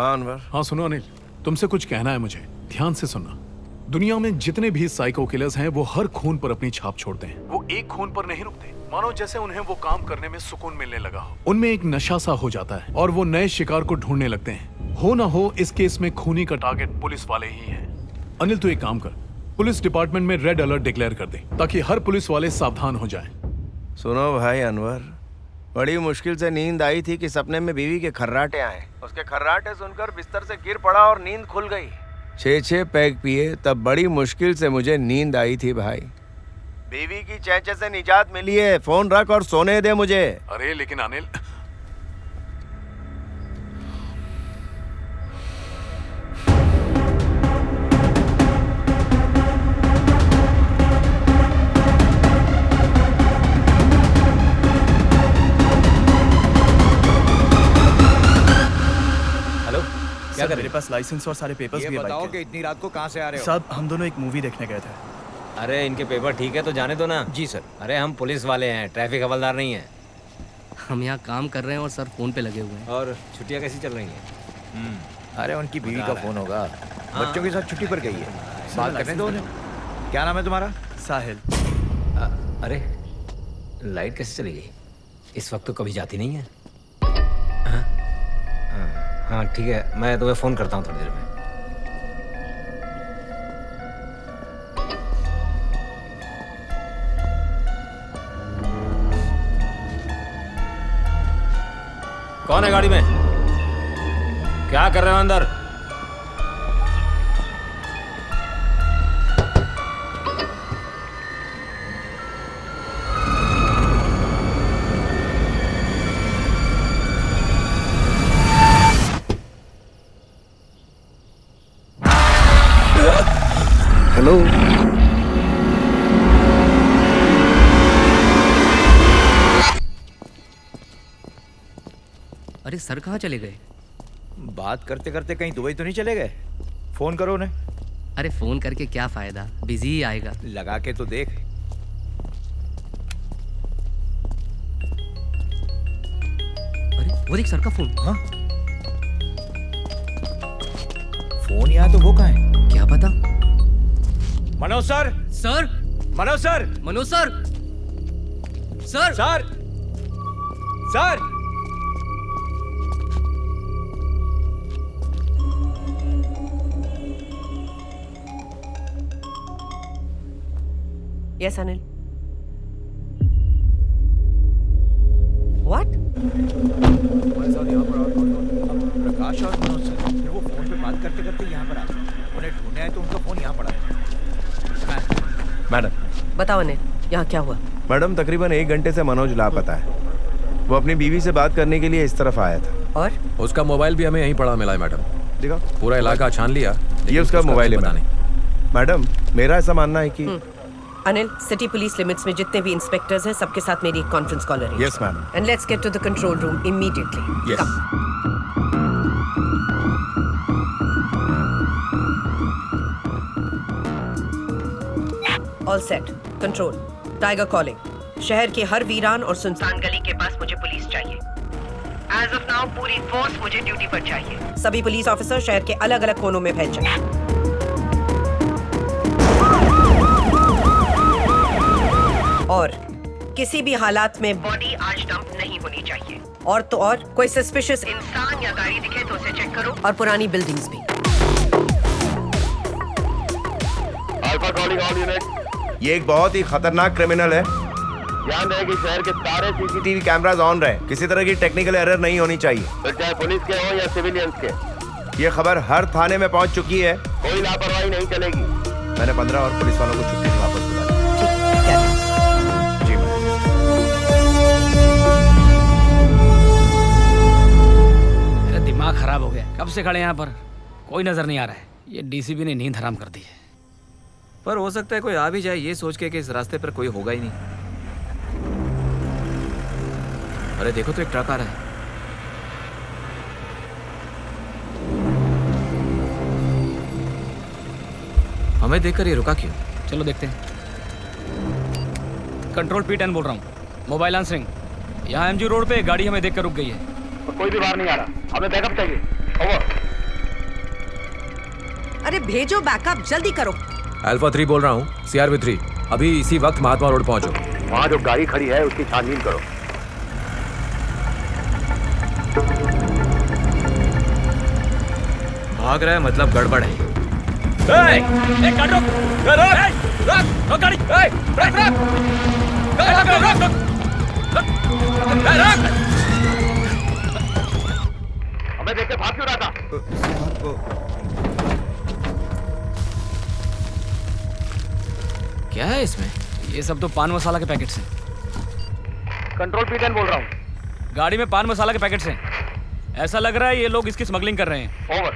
हाँ अनवर। हाँ सुनो अनिल, तुमसे कुछ कहना है मुझे, ध्यान से सुनना। दुनिया में जितने भी साइको किलर्स हैं वो हर खून पर अपनी छाप छोड़ते हैं। वो एक खून पर नहीं रुकते, मानो जैसे उन्हें वो काम करने में सुकून मिलने लगा हो। उनमें एक नशा सा हो जाता है और वो नए शिकार को ढूंढने लगते हैं। हो ना हो इस केस में खूनी का टारगेट पुलिस वाले ही हैं। अनिल तू एक काम कर, पुलिस डिपार्टमेंट में रेड अलर्ट डिक्लेयर कर दे ताकि हर पुलिस वाले सावधान हो जाएं। सुनो भाई अनवर, बड़ी मुश्किल से नींद आई थी कि सपने में बीवी के खर्राटे आए। उसके खर्राटे सुनकर बिस्तर से गिर पड़ा और नींद खुल गई। 6 पैग पिए तब बड़ी मुश्किल से मुझे नींद आई थी भाई। बीवी की चैचे से निजात मिली है। फोन रख और सोने दे मुझे। अरे लेकिन अनिल, क्या मेरे पास लाइसेंस और सारे पेपर्स भी है। बताओ कि इतनी रात को कहाँ से आ रहे हो? साहब हम दोनों एक मूवी देखने गए थे। अरे इनके पेपर ठीक है तो जाने दो ना। जी सर। अरे हम पुलिस वाले हैं, ट्रैफिक हवलदार नहीं है। हम यहाँ काम कर रहे हैं और सर फोन पे लगे हुए हैं। और छुट्टियाँ कैसी चल रही हैं? अरे उनकी बीवी का फोन होगा, बच्चों के साथ छुट्टी पर गई है। बात करने दो उन्हें। क्या नाम है तुम्हारा? साहिल। अरे लाइट कैसे चली गई? इस वक्त तो कभी जाती नहीं है। हाँ ठीक है, मैं तुम्हें फ़ोन करता हूँ थोड़ी देर में। कौन है गाड़ी में? क्या कर रहे हो अंदर? हेलो। अरे सर कहाँ चले गए? बात करते करते कहीं दुबई तो नहीं चले गए? फोन करो उन्हें। अरे फोन करके क्या फायदा, बिजी ही आएगा। लगा के तो देख। अरे वो देख सर का फोन। हाँ फोन यहाँ तो वो कहाँ है? क्या पता। Manoj sir. Sir. Manoj sir. Manoj sir. Sir. Sir. Sir. Yes, Anil. What? प्रकाश और मनोज सर फिर वो फोन पे बात करते करते यहाँ पर आ गए। उन्हें ढूंढने आए तो उनका फोन यहाँ पड़ा। मैडम। बताओ अनिल, यहाँ क्या हुआ? मैडम तकरीबन 1 घंटे से मनोज लापता है। वो अपनी बीवी से बात करने के लिए इस तरफ आया था। और? उसका मोबाइल भी हमें यहीं पड़ा मिला है मैडम। देखो पूरा इलाका छान लिया। ये उसका मोबाइल है। पता नहीं मैडम मेरा ऐसा मानना है कि अनिल, सिटी पुलिस लिमिट्स में जितने भी इंस्पेक्टर्स हैं सबके साथ मेरी एक conference call arrange. Yes madam. And let's get to the control room immediately. Yes. All set. Control. Tiger calling. शहर के हर वीरान और सुनसान गली के पास मुझे पुलिस चाहिए। एज ऑफ नाउ पूरी फोर्स मुझे ड्यूटी पर चाहिए। सभी पुलिस ऑफिसर शहर के अलग अलग कोनों में फैल जाएं। और किसी भी हालात में बॉडी आज डंप नहीं होनी चाहिए। और तो और कोई सस्पिशियस इंसान या गाड़ी दिखे तो उसे चेक करो, और पुरानी बिल्डिंग्स भी। Alpha calling all unit. ये एक बहुत ही खतरनाक क्रिमिनल है। ध्यान रहे कि शहर के सारे सीसीटीवी कैमरास ऑन रहे। किसी तरह की टेक्निकल एरर नहीं होनी चाहिए। तो चाहे पुलिस के हो या सिविलियंस के। ये खबर हर थाने में पहुंच चुकी है। कोई लापरवाही नहीं चलेगी। मैंने 15 और पुलिस वालों को छुट्टी से वापस बुला दिया। ठीक, क्या है? जी मैम। मेरा दिमाग खराब हो गया। कब से खड़े यहाँ पर, कोई नजर नहीं आ रहा है। ये डीसीपी ने नींद हराम कर दी है। पर हो सकता है कोई आ भी जाए ये सोच के कि इस रास्ते पर कोई होगा ही नहीं। अरे देखो तो एक ट्रक आ रहा है। हमें देखकर ये रुका क्यों? चलो देखते हैं। कंट्रोल P10 बोल रहा हूँ, मोबाइल आंसरिंग। यहाँ MG रोड पे गाड़ी हमें देखकर रुक गई है। तो कोई भी बाहर नहीं आ रहा। हमें बैकअप चाहिए। ओवर। अरे भेजो बैकअप, जल्दी करो। अल्फा 3 बोल रहा हूँ, CRV 3 अभी इसी वक्त महात्मा रोड पहुंचो। वहाँ जो गाड़ी खड़ी है उसकी छानबीन करो। भाग रहा है मतलब गड़बड़ है। हमें देख के भाग क्यों रहा था? क्या है इसमें? ये सब तो पान मसाला के पैकेट्स हैं। कंट्रोल P10 बोल रहा हूँ। गाड़ी में पान मसाला के पैकेट्स हैं। ऐसा लग रहा है ये लोग इसकी स्मगलिंग कर रहे हैं। ओवर।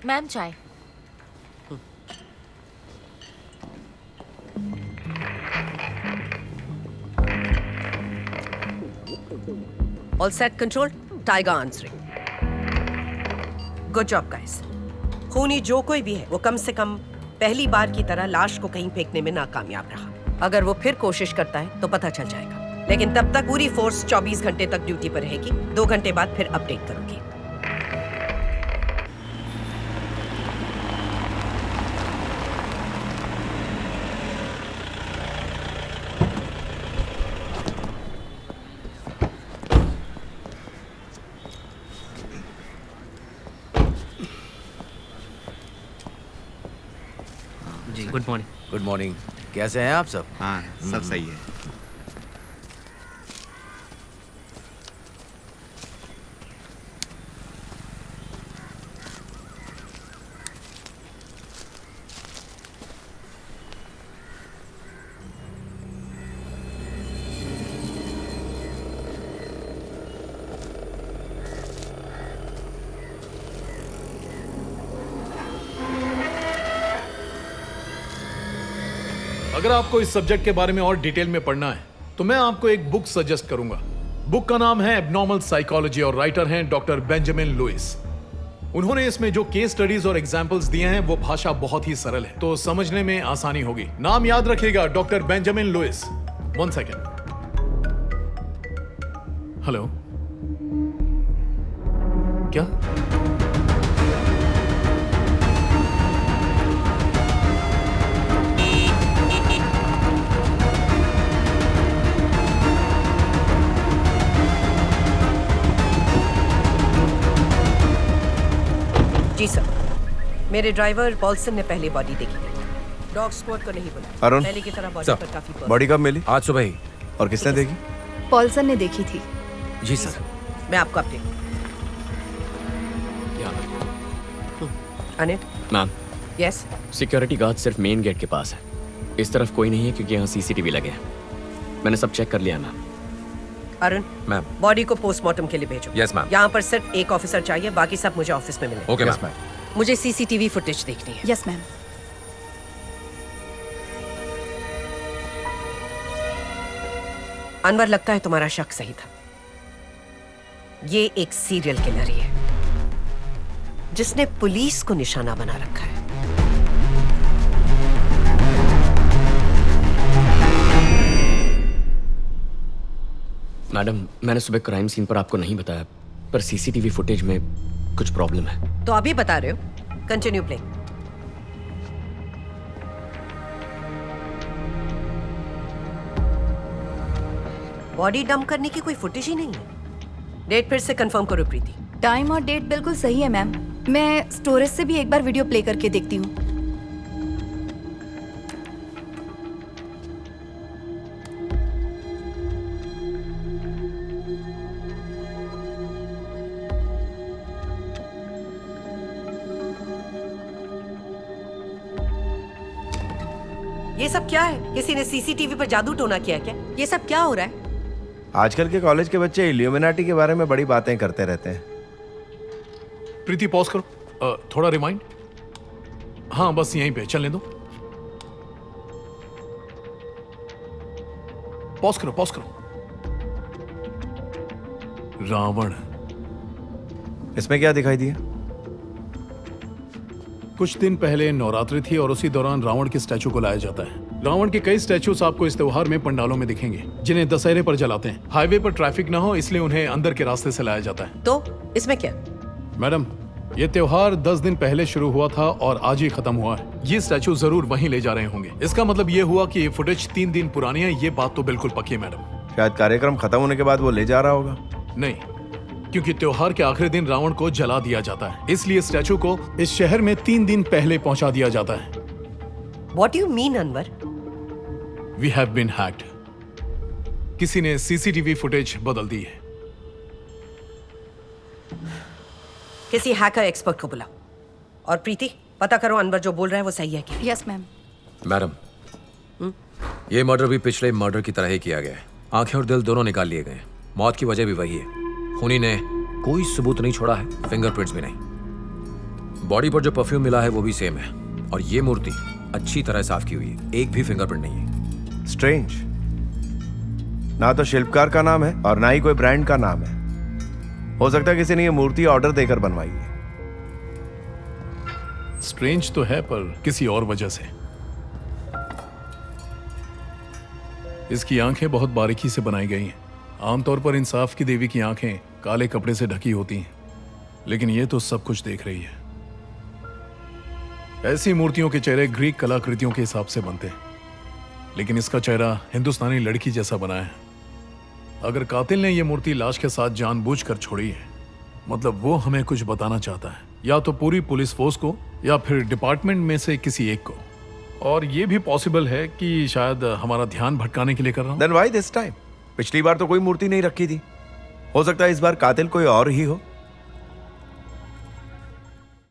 मैम चाय। All set control, tiger answering. Good job guys. खूनी जो कोई भी है वो कम से कम पहली बार की तरह लाश को कहीं फेंकने में नाकामयाब रहा। अगर वो फिर कोशिश करता है तो पता चल जाएगा, लेकिन तब तक पूरी फोर्स 24 घंटे तक ड्यूटी पर रहेगी। 2 घंटे बाद फिर अपडेट करूंगी। जी गुड मॉर्निंग। Good morning. कैसे हैं आप सब? हाँ, सब सही है। अगर आपको इस सब्जेक्ट के बारे में और डिटेल में पढ़ना है तो मैं आपको एक बुक सजेस्ट करूंगा। बुक का नाम है एब्नॉर्मल साइकोलॉजी और राइटर हैं डॉक्टर बेंजामिन लुइस। उन्होंने इसमें जो केस स्टडीज और एग्जाम्पल्स दिए हैं वो भाषा बहुत ही सरल है, तो समझने में आसानी होगी। नाम याद रखिएगा, doctor Benjamin Louis. 1 second. Hello, क्या? जी सर, मेरे ड्राइवर पॉल्सन ने पहले बॉडी देखी है। डॉग स्क्वाड को नहीं बुलाया। अरुण, पहले की तरह बॉडी सर, पर काफी बॉडी कब मिली? आज सुबह ही। और किसने देखी? पॉल्सन ने देखी थी। जी सर। मैं आपको update. Anil. Ma'am, yes. Security guard सिर्फ मेन गेट के पास है। इस तरफ कोई नहीं है क्योंकि यहाँ CCTV लगे हैं। मैंने सब चेक कर लिया मैम। अरुण, मैम। बॉडी को पोस्टमार्टम के लिए भेजो। Yes ma'am. यहाँ पर सिर्फ एक ऑफिसर चाहिए, बाकी सब मुझे ऑफिस में मिले। Okay ma'am. मुझे CCTV फुटेज देखनी है। Yes ma'am. अनवर, लगता है तुम्हारा शक सही था। ये एक सीरियल किलर ही है जिसने पुलिस को निशाना बना रखा है। मैडम, मैंने सुबह क्राइम सीन पर आपको नहीं बताया, पर CCTV फुटेज में कुछ प्रॉब्लम है। तो अभी बता रहे हो? Continue playing. बॉडी डंप करने की कोई फुटेज ही नहीं है। डेट फिर से कंफर्म करो प्रीति। टाइम और डेट बिल्कुल सही है मैम। मैं स्टोरेज से भी एक बार वीडियो प्ले करके देखती हूँ। ये सब क्या है? किसी ने CCTV पर जादू टोना किया क्या? ये सब क्या हो रहा है? आजकल के कॉलेज के बच्चे इल्यूमिनाटी के बारे में बड़ी बातें करते रहते हैं। प्रीति पॉज करो, थोड़ा रिमाइंड। हाँ, बस यहीं पे चलने दो। पॉज करो, पॉज करो। रावण। इसमें क्या दिखाई दिया? कुछ दिन पहले नवरात्रि थी और उसी दौरान रावण के स्टैचू को लाया जाता है। रावण के कई स्टैचूज आपको इस त्योहार में पंडालों में दिखेंगे, जिन्हें दशहरे पर जलाते हैं। हाईवे पर ट्रैफिक ना हो इसलिए उन्हें अंदर के रास्ते से लाया जाता है। तो इसमें क्या? मैडम, ये त्योहार 10 दिन पहले शुरू हुआ था और आज ही खत्म हुआ है। ये स्टैचू जरूर वहीं ले जा रहे होंगे। इसका मतलब ये हुआ कि ये फुटेज 3 दिन पुरानी है। ये बात तो बिल्कुल पक्की है मैडम। शायद कार्यक्रम खत्म होने के बाद वो ले जा रहा होगा। नहीं, क्योंकि त्योहार के आखिरी दिन रावण को जला दिया जाता है, इसलिए स्टैचू को इस शहर में 3 दिन पहले पहुंचा दिया जाता है। What do you mean, Anwar? We have been hacked. किसी ने सीसीटीवी फुटेज बदल दी है। किसी हैकर एक्सपर्ट को बुलाओ। और प्रीति, पता करो अनवर जो बोल रहा है वो सही है क्या? Yes ma'am. मैडम, ये मर्डर भी पिछले मर्डर की तरह ही किया गया है। आंखें और दिल दोनों निकाल लिए गए। मौत की वजह भी वही है। खूनी ने कोई सबूत नहीं छोड़ा है, फिंगरप्रिंट्स भी नहीं। बॉडी पर जो परफ्यूम मिला है वो भी सेम है। और ये मूर्ति अच्छी तरह साफ की हुई है, एक भी फिंगरप्रिंट नहीं है। स्ट्रेंज। ना तो शिल्पकार का नाम है और ना ही कोई ब्रांड का नाम है। हो सकता है किसी ने ये मूर्ति ऑर्डर देकर बनवाई है। स्ट्रेंज तो है, पर किसी और वजह से। इसकी आंखें बहुत बारीकी से बनाई गई हैं। आमतौर पर इंसाफ की देवी की आंखें काले कपड़े से ढकी होती हैं, लेकिन ये तो सब कुछ देख रही है। ऐसी मूर्तियों के चेहरे ग्रीक कलाकृतियों के हिसाब से बनते हैं, लेकिन इसका चेहरा हिंदुस्तानी लड़की जैसा बना है। अगर कातिल ने यह मूर्ति लाश के साथ जानबूझकर छोड़ी है, मतलब वो हमें कुछ बताना चाहता है, या तो पूरी पुलिस फोर्स को या फिर डिपार्टमेंट में से किसी एक को। और ये भी पॉसिबल है कि शायद हमारा ध्यान भटकाने के लिए कर रहा हूं। Then why this time? पिछली बार तो कोई मूर्ति नहीं रखी थी। हो सकता है इस बार कातिल कोई और ही हो।